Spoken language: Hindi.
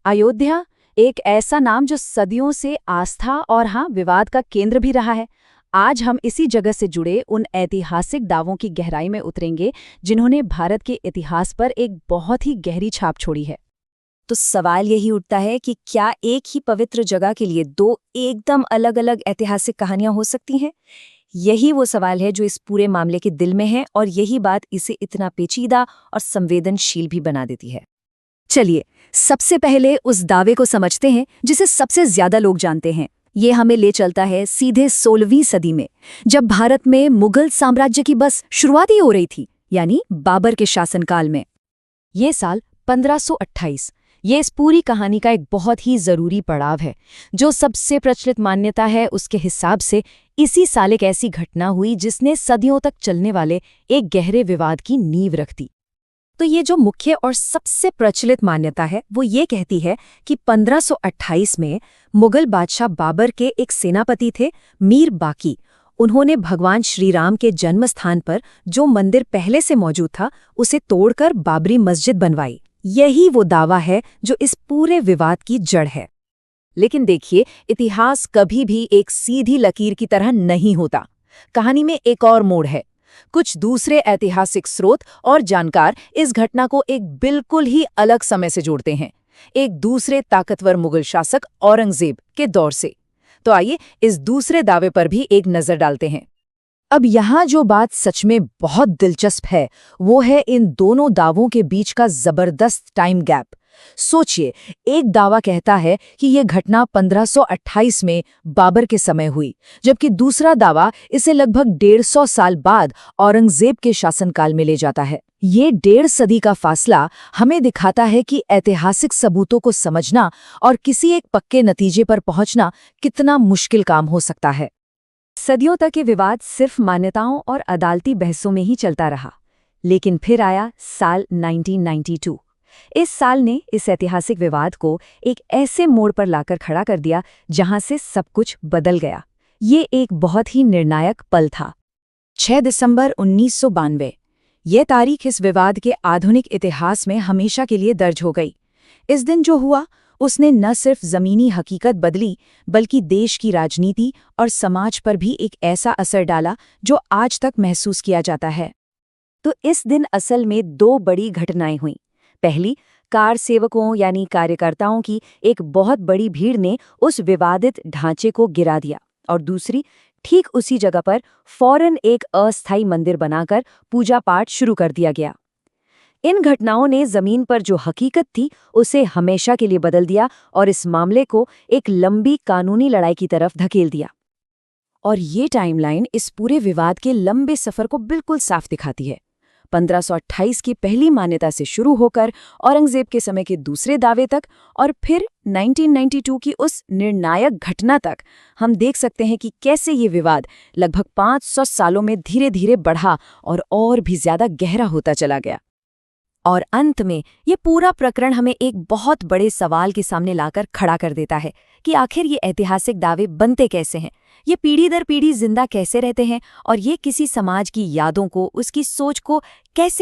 अयोध्या, एक ऐसा नाम जो सदियों से आस्था और विवाद का केंद्र भी रहा है। आज हम इसी जगह से जुड़े उन ऐतिहासिक दावों की गहराई में उतरेंगे जिन्होंने भारत के इतिहास पर एक बहुत ही गहरी छाप छोड़ी है। तो सवाल यही उठता है कि क्या एक ही पवित्र जगह के लिए दो एकदम अलग-अलग ऐतिहासिक कहानियां हो सकती हैं? यही वो सवाल है जो इस पूरे मामले के दिल में है और यही बात इसे इतना पेचीदा और संवेदनशील भी बना देती है। चलिए, सबसे पहले उस दावे को समझते हैं जिसे सबसे ज्यादा लोग जानते हैं। ये हमें ले चलता है सीधे 16वीं सदी में, जब भारत में मुगल साम्राज्य की बस शुरुआत ही हो रही थी, यानी बाबर के शासनकाल में। ये साल 1528, ये इस पूरी कहानी का एक बहुत ही जरूरी पड़ाव है। जो सबसे प्रचलित मान्यता है उसके हिसाब से इसी साल एक ऐसी घटना हुई जिसने सदियों तक चलने वाले एक गहरे विवाद की नींव रख दी। तो ये जो मुख्य और सबसे प्रचलित मान्यता है वो ये कहती है कि 1528 में मुगल बादशाह बाबर के एक सेनापति थे, मीर बाकी। उन्होंने भगवान श्री राम के जन्म स्थान पर जो मंदिर पहले से मौजूद था उसे तोड़कर बाबरी मस्जिद बनवाई। यही वो दावा है जो इस पूरे विवाद की जड़ है। लेकिन देखिए, इतिहास कभी भी एक सीधी लकीर की तरह नहीं होता। कहानी में एक और मोड़ है। कुछ दूसरे ऐतिहासिक स्रोत और जानकार इस घटना को एक बिल्कुल ही अलग समय से जोड़ते हैं, एक दूसरे ताकतवर मुगल शासक औरंगजेब के दौर से। तो आइए इस दूसरे दावे पर भी एक नजर डालते हैं। अब यहाँ जो बात सच में बहुत दिलचस्प है वो है इन दोनों दावों के बीच का जबरदस्त टाइम गैप। सोचिए, एक दावा कहता है कि ये घटना 1528 में बाबर के समय हुई, जबकि दूसरा दावा इसे लगभग 150 साल बाद औरंगजेब के शासनकाल में ले जाता है। ये 1.5 सदी का फासला हमें दिखाता है कि ऐतिहासिक सबूतों को समझना और किसी एक पक्के नतीजे पर पहुंचना कितना मुश्किल काम हो सकता है। सदियों तक ये विवाद सिर्फ मान्यताओं और अदालती बहसों में ही चलता रहा, लेकिन फिर आया साल 1992। इस साल ने इस ऐतिहासिक विवाद को एक ऐसे मोड़ पर लाकर खड़ा कर दिया जहां से सब कुछ बदल गया। ये एक बहुत ही निर्णायक पल था। 6 दिसंबर 1992। ये तारीख इस विवाद के आधुनिक इतिहास में हमेशा के लिए दर्ज हो गई। इस दिन जो हुआ उसने न सिर्फ जमीनी हकीकत बदली, बल्कि देश की राजनीति और समाज पर भी एक ऐसा असर डाला जो आज तक महसूस किया जाता है। तो इस दिन असल में 2 बड़ी घटनाएं हुईं। पहली, कार सेवकों यानी कार्यकर्ताओं की एक बहुत बड़ी भीड़ ने उस विवादित ढांचे को गिरा दिया, और दूसरी, ठीक उसी जगह पर फौरन एक अस्थायी मंदिर बनाकर पूजा पाठ शुरू कर दिया गया। इन घटनाओं ने जमीन पर जो हकीकत थी उसे हमेशा के लिए बदल दिया और इस मामले को एक लंबी कानूनी लड़ाई की तरफ धकेल दिया। और ये टाइमलाइन इस पूरे विवाद के लंबे सफर को बिल्कुल साफ दिखाती है। 1528 की पहली मान्यता से शुरू होकर औरंगजेब के समय के दूसरे दावे तक और फिर 1992 की उस निर्णायक घटना तक, हम देख सकते हैं कि कैसे ये विवाद लगभग 500 सालों में धीरे धीरे बढ़ा और भी ज्यादा गहरा होता चला गया। और अंत में ये पूरा प्रकरण हमें एक बहुत बड़े सवाल के सामने लाकर खड़ा कर देता है कि आखिर ये ऐतिहासिक दावे बनते कैसे हैं, ये पीढ़ी दर पीढ़ी जिंदा कैसे रहते हैं और ये किसी समाज की यादों को, उसकी सोच को कैसे